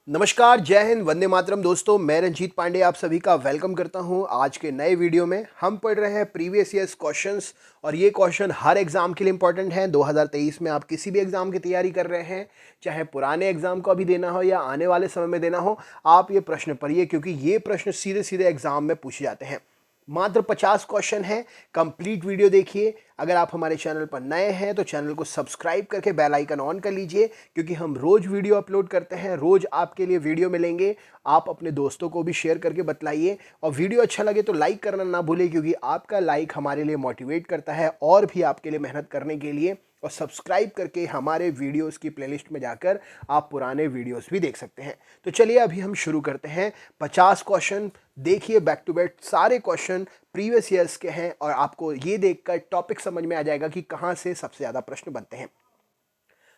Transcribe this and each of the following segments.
नमस्कार, जय हिंद, वंदे मातरम। दोस्तों, मैं रंजीत पांडे आप सभी का वेलकम करता हूं। आज के नए वीडियो में हम पढ़ रहे हैं प्रीवियस ईयर्स क्वेश्चंस और ये क्वेश्चन हर एग्जाम के लिए इंपॉर्टेंट हैं। 2023 में आप किसी भी एग्जाम की तैयारी कर रहे हैं, चाहे पुराने एग्जाम को अभी देना हो या आने वाले समय में देना हो, आप ये प्रश्न पढ़िए क्योंकि ये प्रश्न सीधे सीधे एग्जाम में पूछे जाते हैं। मात्र 50 क्वेश्चन है। कंप्लीट वीडियो देखिए। अगर आप हमारे चैनल पर नए हैं तो चैनल को सब्सक्राइब करके बेल आइकन ऑन कर लीजिए क्योंकि हम रोज वीडियो अपलोड करते हैं, रोज आपके लिए वीडियो मिलेंगे। आप अपने दोस्तों को भी शेयर करके बतलाइए और वीडियो अच्छा लगे तो लाइक करना ना भूलिए क्योंकि आपका लाइक हमारे लिए मोटिवेट करता है और भी आपके लिए मेहनत करने के लिए। और सब्सक्राइब करके हमारे वीडियोस की प्लेलिस्ट में जाकर आप पुराने वीडियोस भी देख सकते हैं। तो चलिए अभी हम शुरू करते हैं। 50 क्वेश्चन देखिए, बैक टू बैक सारे क्वेश्चन प्रीवियस ईयर्स के हैं और आपको ये देखकर टॉपिक समझ में आ जाएगा कि कहां से सबसे ज़्यादा प्रश्न बनते हैं।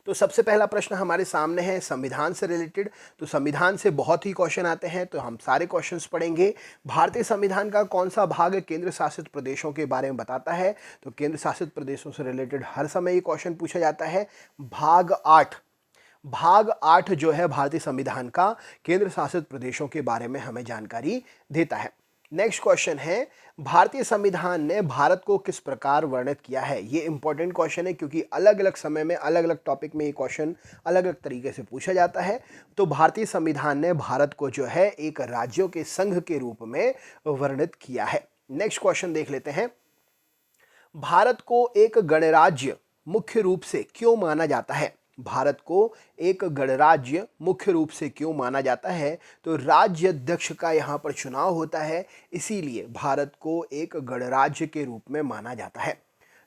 तो सबसे पहला प्रश्न हमारे सामने है संविधान से रिलेटेड। तो संविधान से बहुत ही क्वेश्चन आते हैं तो हम सारे क्वेश्चंस पढ़ेंगे। भारतीय संविधान का कौन सा भाग केंद्र शासित प्रदेशों के बारे में बताता है? तो केंद्र शासित प्रदेशों से रिलेटेड हर समय ये क्वेश्चन पूछा जाता है। भाग 8 जो है भारतीय संविधान का केंद्र शासित प्रदेशों के बारे में हमें जानकारी देता है। नेक्स्ट क्वेश्चन है, भारतीय संविधान ने भारत को किस प्रकार वर्णित किया है? ये इंपॉर्टेंट क्वेश्चन है क्योंकि अलग अलग समय में अलग अलग टॉपिक में ये क्वेश्चन अलग अलग तरीके से पूछा जाता है। तो भारतीय संविधान ने भारत को जो है एक राज्यों के संघ के रूप में वर्णित किया है। नेक्स्ट क्वेश्चन देख लेते हैं। भारत को एक गणराज्य मुख्य रूप से क्यों माना जाता है? भारत को एक गणराज्य मुख्य रूप से क्यों माना जाता है? तो राज्य अध्यक्ष का यहाँ पर चुनाव होता है, इसीलिए भारत को एक गणराज्य के रूप में माना जाता है।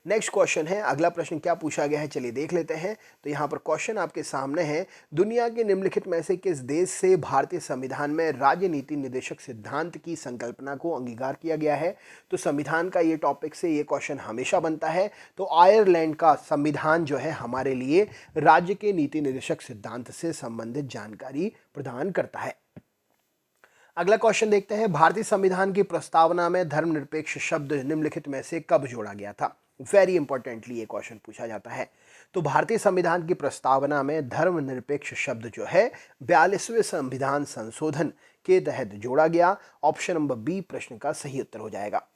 नेक्स्ट क्वेश्चन है, अगला प्रश्न क्या पूछा गया है, चलिए देख लेते हैं। तो यहाँ पर क्वेश्चन आपके सामने है, दुनिया के निम्नलिखित में से किस देश से भारतीय संविधान में राज्य नीति निर्देशक सिद्धांत की संकल्पना को अंगीकार किया गया है? तो संविधान का ये टॉपिक से ये क्वेश्चन हमेशा बनता है। तो आयरलैंड का संविधान जो है हमारे लिए राज्य के नीति निर्देशक सिद्धांत से संबंधित जानकारी प्रदान करता है। अगला क्वेश्चन देखते हैं, भारतीय संविधान की प्रस्तावना में धर्मनिरपेक्ष शब्द निम्नलिखित में से कब जोड़ा गया था? वेरी इंपॉर्टेंटली ये क्वेश्चन पूछा जाता है। तो भारतीय संविधान की प्रस्तावना में धर्मनिरपेक्ष शब्द जो है 42वें संविधान संशोधन के तहत जोड़ा गया। ऑप्शन नंबर बी प्रश्न का सही उत्तर हो जाएगा।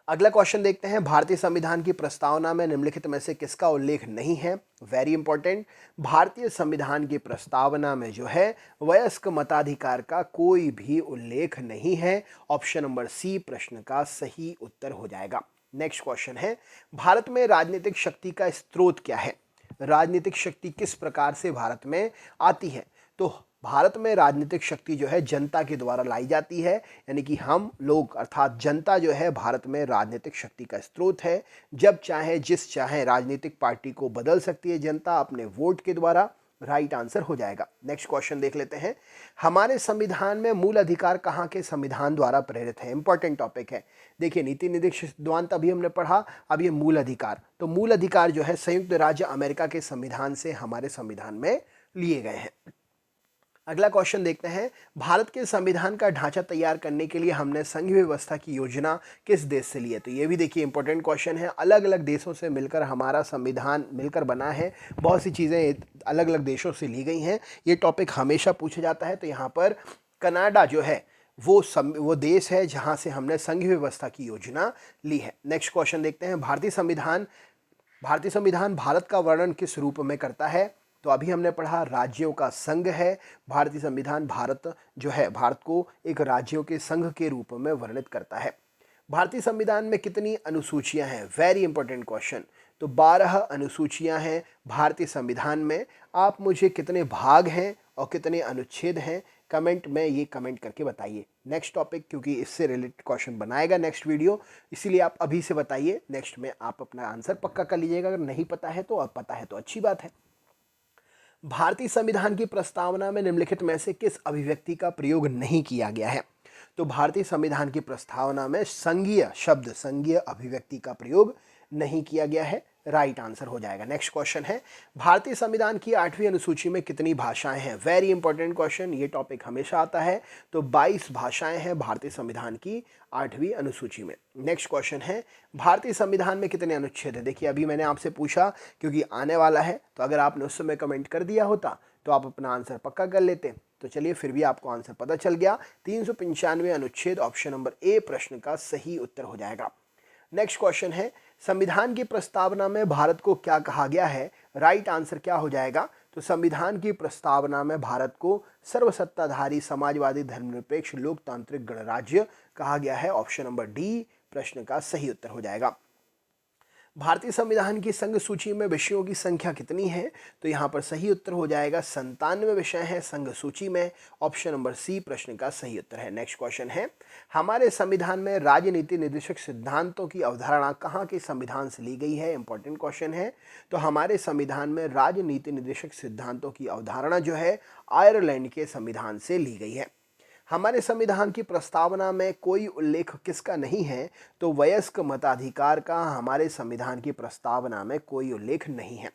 अगला क्वेश्चन देखते हैं, भारतीय संविधान की प्रस्तावना में निम्नलिखित में से किसका उल्लेख नहीं है? वेरी इंपॉर्टेंट, भारतीय संविधान की प्रस्तावना में जो है वयस्क मताधिकार का कोई भी उल्लेख नहीं है। ऑप्शन नंबर सी प्रश्न का सही उत्तर हो जाएगा। नेक्स्ट क्वेश्चन है, भारत में राजनीतिक शक्ति का स्रोत क्या है? राजनीतिक शक्ति किस प्रकार से भारत में आती है? तो भारत में राजनीतिक शक्ति जो है जनता के द्वारा लाई जाती है, यानी कि हम लोग अर्थात जनता जो है भारत में राजनीतिक शक्ति का स्रोत है। जब चाहे जिस चाहे राजनीतिक पार्टी को बदल सकती है जनता अपने वोट के द्वारा। राइट आंसर हो जाएगा। नेक्स्ट क्वेश्चन देख लेते हैं, हमारे संविधान में मूल अधिकार कहाँ के संविधान द्वारा प्रेरित है? इंपॉर्टेंट टॉपिक है। देखिए, नीति निर्देशक सिद्धांत अभी हमने पढ़ा, अब ये मूल अधिकार। तो मूल अधिकार जो है संयुक्त राज्य अमेरिका के संविधान से हमारे संविधान में लिए गए हैं। अगला क्वेश्चन देखते हैं, भारत के संविधान का ढांचा तैयार करने के लिए हमने संघ व्यवस्था की योजना किस देश से ली है? तो ये भी देखिए इंपॉर्टेंट क्वेश्चन है। अलग अलग देशों से मिलकर हमारा संविधान मिलकर बना है। बहुत सी चीज़ें अलग अलग देशों से ली गई हैं। ये टॉपिक हमेशा पूछा जाता है। तो यहाँ पर कनाडा जो है वो देश है जहाँ से हमने संघ व्यवस्था की योजना ली है। नेक्स्ट क्वेश्चन देखते हैं, भारतीय संविधान भारत का वर्णन किस रूप में करता है? तो अभी हमने पढ़ा राज्यों का संघ है। भारतीय संविधान भारत जो है भारत को एक राज्यों के संघ के रूप में वर्णित करता है। भारतीय संविधान में कितनी अनुसूचियां हैं? Very important question. तो 12 अनुसूचियां हैं भारतीय संविधान में। आप मुझे कितने भाग हैं और कितने अनुच्छेद हैं कमेंट में ये कमेंट करके बताइए। नेक्स्ट टॉपिक, क्योंकि इससे रिलेटेड क्वेश्चन बनाएगा नेक्स्ट वीडियो, इसीलिए आप अभी से बताइए। नेक्स्ट में आप अपना आंसर पक्का कर लीजिएगा। अगर नहीं पता है तो अब पता है तो अच्छी बात है। भारतीय संविधान की प्रस्तावना में निम्नलिखित में से किस अभिव्यक्ति का प्रयोग नहीं किया गया है? तो भारतीय संविधान की प्रस्तावना में संघीय अभिव्यक्ति का प्रयोग नहीं किया गया है। राइट आंसर हो जाएगा। नेक्स्ट क्वेश्चन है, भारतीय संविधान की 8वीं अनुसूची में कितनी भाषाएं हैं? वेरी इंपॉर्टेंट क्वेश्चन, ये टॉपिक हमेशा आता है। तो 22 भाषाएं हैं भारतीय संविधान की 8वीं अनुसूची में। नेक्स्ट क्वेश्चन है, भारतीय संविधान में कितने अनुच्छेद है? देखिए, अभी मैंने आपसे पूछा क्योंकि आने वाला है, तो अगर आपने उस समय कमेंट कर दिया होता तो आप अपना आंसर पक्का कर लेते। तो चलिए फिर भी आपको आंसर पता चल गया, 395 अनुच्छेद ऑप्शन नंबर ए प्रश्न का सही उत्तर हो जाएगा। नेक्स्ट क्वेश्चन है, संविधान की प्रस्तावना में भारत को क्या कहा गया है? राइट आंसर क्या हो जाएगा? तो संविधान की प्रस्तावना में भारत को सर्वसत्ताधारी समाजवादी धर्मनिरपेक्ष लोकतांत्रिक गणराज्य कहा गया है। ऑप्शन नंबर डी प्रश्न का सही उत्तर हो जाएगा। भारतीय संविधान की संघ सूची में विषयों की संख्या कितनी है? तो यहाँ पर सही उत्तर हो जाएगा 97 विषय हैं संघ सूची में। ऑप्शन नंबर सी प्रश्न का सही उत्तर है। नेक्स्ट क्वेश्चन है, हमारे संविधान में राजनीति निर्देशक सिद्धांतों की अवधारणा कहाँ के संविधान से ली गई है? इंपॉर्टेंट क्वेश्चन है। तो हमारे संविधान में राजनीति निर्देशक सिद्धांतों की अवधारणा जो है आयरलैंड के संविधान से ली गई है। हमारे संविधान की प्रस्तावना में कोई उल्लेख किसका नहीं है? तो वयस्क मताधिकार का हमारे संविधान की प्रस्तावना में कोई उल्लेख नहीं है।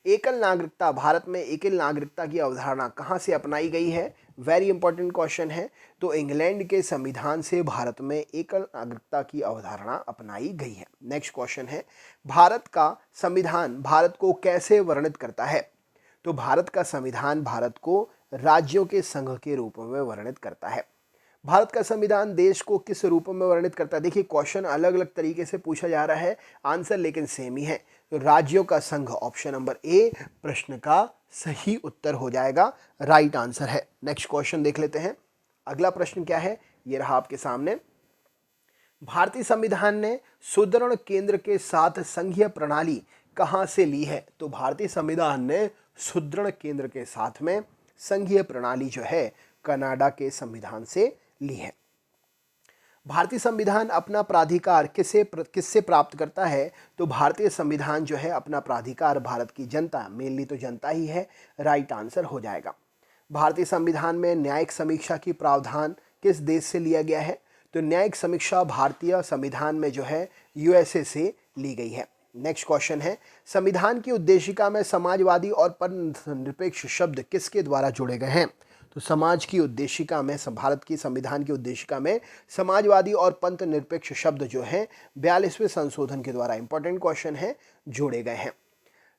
एकल नागरिकता, भारत में एकल नागरिकता की अवधारणा कहाँ से अपनाई गई है? वेरी इंपॉर्टेंट क्वेश्चन है। तो इंग्लैंड के संविधान से भारत में एकल नागरिकता की अवधारणा अपनाई गई है। नेक्स्ट क्वेश्चन है, भारत का संविधान भारत को कैसे वर्णित करता है? तो भारत का संविधान भारत को राज्यों के संघ के रूप में वर्णित करता है। भारत का संविधान देश को किस रूप में वर्णित करता है? देखिए क्वेश्चन अलग अलग तरीके से पूछा जा रहा है, आंसर लेकिन सेम ही है। तो राज्यों का संघ, ऑप्शन नंबर ए प्रश्न का सही उत्तर हो जाएगा, राइट आंसर है। नेक्स्ट क्वेश्चन देख लेते हैं। अगला प्रश्न क्या है, ये रहा आपके सामने। भारतीय संविधान ने सुदृढ़ केंद्र के साथ संघीय प्रणाली कहाँ से ली है? तो भारतीय संविधान ने सुदृढ़ केंद्र के साथ में संघीय प्रणाली जो है कनाडा के संविधान से ली है। भारतीय संविधान अपना प्राधिकार किससे प्राप्त करता है? तो भारतीय संविधान जो है अपना प्राधिकार भारत की जनता, मेनली तो जनता ही है, राइट आंसर हो जाएगा। भारतीय संविधान में न्यायिक समीक्षा की प्रावधान किस देश से लिया गया है? तो न्यायिक समीक्षा भारतीय संविधान में जो है यूएसए से ली गई है। नेक्स्ट क्वेश्चन है, संविधान की उद्देशिका में समाजवादी और पंथ निरपेक्ष शब्द किसके द्वारा जोड़े गए हैं? तो समाज की उद्देशिका में, भारत की संविधान की उद्देशिका में समाजवादी और पंथ निरपेक्ष शब्द जो हैं 42वें संशोधन के द्वारा, इंपॉर्टेंट क्वेश्चन है, जोड़े गए हैं।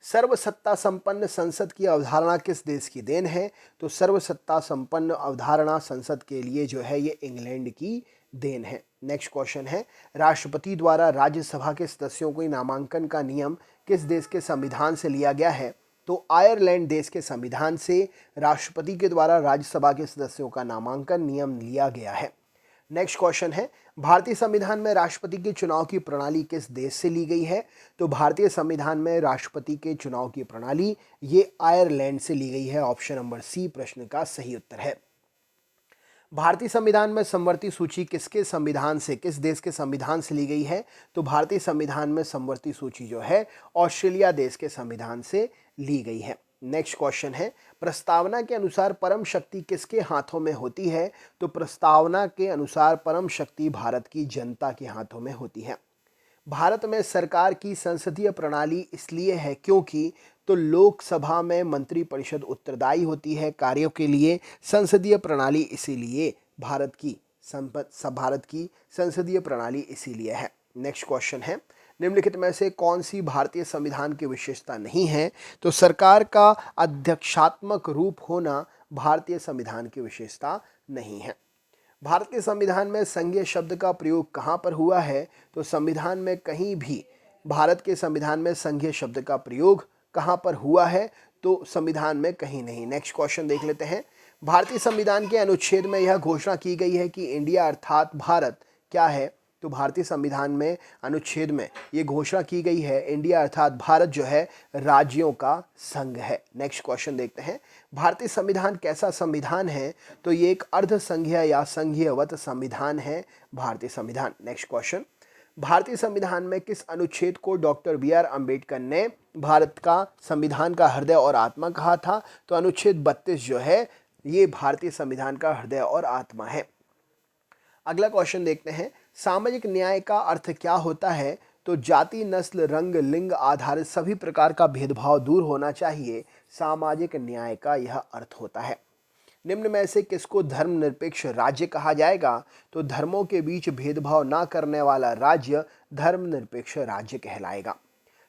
सर्वसत्ता संपन्न संसद की अवधारणा किस देश की देन है? तो सर्वसत्ता संपन्न अवधारणा संसद के लिए जो है ये इंग्लैंड की देन है। नेक्स्ट क्वेश्चन है, राष्ट्रपति द्वारा राज्यसभा के सदस्यों को नामांकन का नियम किस देश के संविधान से लिया गया है? तो आयरलैंड देश के संविधान से राष्ट्रपति के द्वारा राज्यसभा के सदस्यों का नामांकन नियम लिया गया है। नेक्स्ट क्वेश्चन है, भारतीय संविधान में राष्ट्रपति के चुनाव की प्रणाली किस देश से ली गई है? तो भारतीय संविधान में राष्ट्रपति के चुनाव की प्रणाली ये आयरलैंड से ली गई है। ऑप्शन नंबर सी प्रश्न का सही उत्तर है। भारतीय संविधान में समवर्ती सूची किसके संविधान से, किस देश के संविधान से ली गई है? तो भारतीय संविधान में समवर्ती सूची जो है ऑस्ट्रेलिया देश के संविधान से ली गई है। नेक्स्ट क्वेश्चन है, प्रस्तावना के अनुसार परम शक्ति किसके हाथों में होती है? तो प्रस्तावना के अनुसार परम शक्ति भारत की जनता के हाथों में होती है। भारत में सरकार की संसदीय प्रणाली इसलिए है क्योंकि तो लोकसभा में मंत्रिपरिषद उत्तरदायी होती है कार्यों के लिए, संसदीय प्रणाली इसीलिए भारत की संसदीय प्रणाली इसीलिए है। नेक्स्ट क्वेश्चन है, निम्नलिखित में से कौन सी भारतीय संविधान की विशेषता नहीं है? तो सरकार का अध्यक्षात्मक रूप होना भारतीय संविधान की विशेषता नहीं है। भारतीय संविधान में संघीय शब्द का प्रयोग कहाँ पर हुआ है? तो संविधान में कहीं भी, भारत के संविधान में संघीय शब्द का प्रयोग कहाँ पर हुआ है? तो संविधान में कहीं नहीं। नेक्स्ट क्वेश्चन देख लेते हैं। भारतीय संविधान के अनुच्छेद में यह घोषणा की गई है कि इंडिया अर्थात भारत क्या है? तो भारतीय संविधान में अनुच्छेद में ये घोषणा की गई है इंडिया अर्थात भारत जो है राज्यों का संघ है। नेक्स्ट क्वेश्चन देखते हैं, भारतीय संविधान कैसा संविधान है? तो ये एक अर्ध संघीय या संघीयवत संविधान है भारतीय संविधान। नेक्स्ट क्वेश्चन, भारतीय संविधान में किस अनुच्छेद को डॉक्टर बी.आर. अम्बेडकर ने भारत का संविधान का हृदय और आत्मा कहा था? तो अनुच्छेद 32 जो है ये भारतीय संविधान का हृदय और आत्मा है। अगला क्वेश्चन देखते हैं, सामाजिक न्याय का अर्थ क्या होता है? तो जाति, नस्ल, रंग, लिंग आधारित सभी प्रकार का भेदभाव दूर होना चाहिए, सामाजिक न्याय का यह अर्थ होता है। निम्न में से किसको धर्मनिरपेक्ष राज्य कहा जाएगा? तो धर्मों के बीच भेदभाव ना करने वाला राज्य धर्मनिरपेक्ष राज्य कहलाएगा।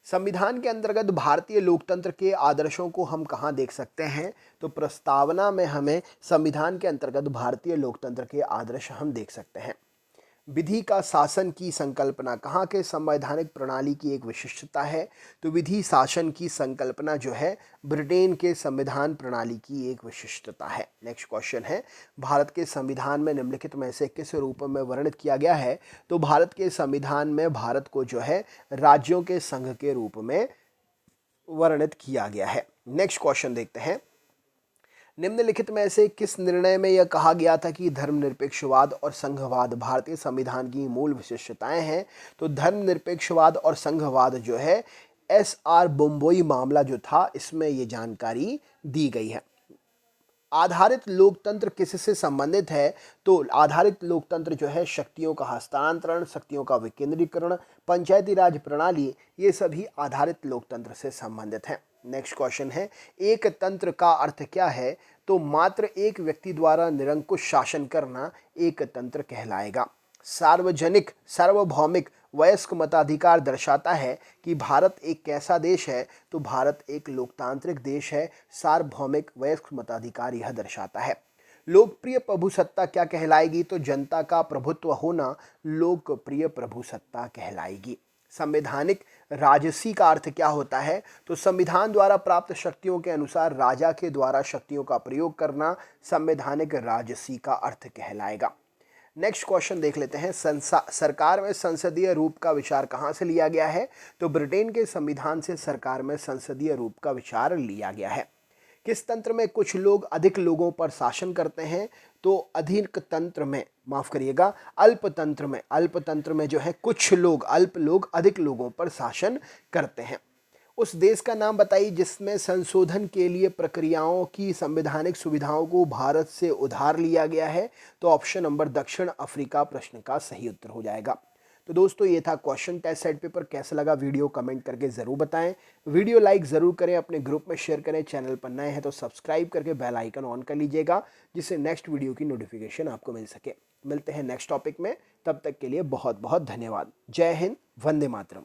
संविधान के अंतर्गत भारतीय लोकतंत्र के आदर्शों को हम कहाँ देख सकते हैं? तो प्रस्तावना में हमें संविधान के अंतर्गत भारतीय लोकतंत्र के आदर्श हम देख सकते हैं। विधि का शासन की संकल्पना कहाँ के संवैधानिक प्रणाली की एक विशिष्टता है? तो विधि शासन की संकल्पना जो है ब्रिटेन के संविधान प्रणाली की एक विशिष्टता है। नेक्स्ट क्वेश्चन है, भारत के संविधान में निम्नलिखित में से किस रूप में वर्णित किया गया है? तो भारत के संविधान में भारत को जो है राज्यों के संघ के रूप में वर्णित किया गया है। नेक्स्ट क्वेश्चन देखते हैं, निम्नलिखित में से किस निर्णय में यह कहा गया था कि धर्मनिरपेक्षवाद और संघवाद भारतीय संविधान की मूल विशेषताएं हैं? तो धर्मनिरपेक्षवाद और संघवाद जो है SR बुम्बई मामला जो था इसमें ये जानकारी दी गई है। आधारित लोकतंत्र किससे संबंधित है? तो आधारित लोकतंत्र जो है शक्तियों का हस्तांतरण, शक्तियों का विकेंद्रीकरण, पंचायती राज प्रणाली, ये सभी आधारित लोकतंत्र से संबंधित हैं। नेक्स्ट क्वेश्चन है, एक तंत्र का अर्थ क्या है? तो मात्र एक व्यक्ति द्वारा निरंकुश शासन करना एक तंत्र कहलाएगा। सार्वजनिक सार्वभौमिक वयस्क मताधिकार दर्शाता है कि भारत एक कैसा देश है? तो भारत एक लोकतांत्रिक देश है। सार्वभौमिक वयस्क मताधिकार यह दर्शाता है। लोकप्रिय प्रभुसत्ता क्या कहलाएगी? तो जनता का प्रभुत्व होना लोकप्रिय प्रभुसत्ता कहलाएगी। संवैधानिक राजसी का अर्थ क्या होता है? तो संविधान द्वारा प्राप्त शक्तियों के अनुसार राजा के द्वारा शक्तियों का प्रयोग करना संवैधानिक राजसी का अर्थ कहलाएगा। नेक्स्ट क्वेश्चन देख लेते हैं, सरकार में संसदीय रूप का विचार कहाँ से लिया गया है? तो ब्रिटेन के संविधान से सरकार में संसदीय रूप का विचार लिया गया है। किस तंत्र में कुछ लोग अधिक लोगों पर शासन करते हैं? तो अधिक तंत्र में, माफ करिएगा, अल्पतंत्र में जो है कुछ लोग, अल्प लोग अधिक लोगों पर शासन करते हैं। उस देश का नाम बताइए जिसमें संशोधन के लिए प्रक्रियाओं की संवैधानिक सुविधाओं को भारत से उधार लिया गया है। तो ऑप्शन नंबर दक्षिण अफ्रीका प्रश्न का सही उत्तर हो जाएगा। तो दोस्तों ये था क्वेश्चन टेस्ट सेट पेपर। कैसा लगा वीडियो कमेंट करके ज़रूर बताएं। वीडियो लाइक ज़रूर करें, अपने ग्रुप में शेयर करें। चैनल पर नए हैं तो सब्सक्राइब करके बेल आइकन ऑन कर लीजिएगा जिससे नेक्स्ट वीडियो की नोटिफिकेशन आपको मिल सके। मिलते हैं नेक्स्ट टॉपिक में, तब तक के लिए बहुत बहुत धन्यवाद। जय हिंद, वंदे मातरम।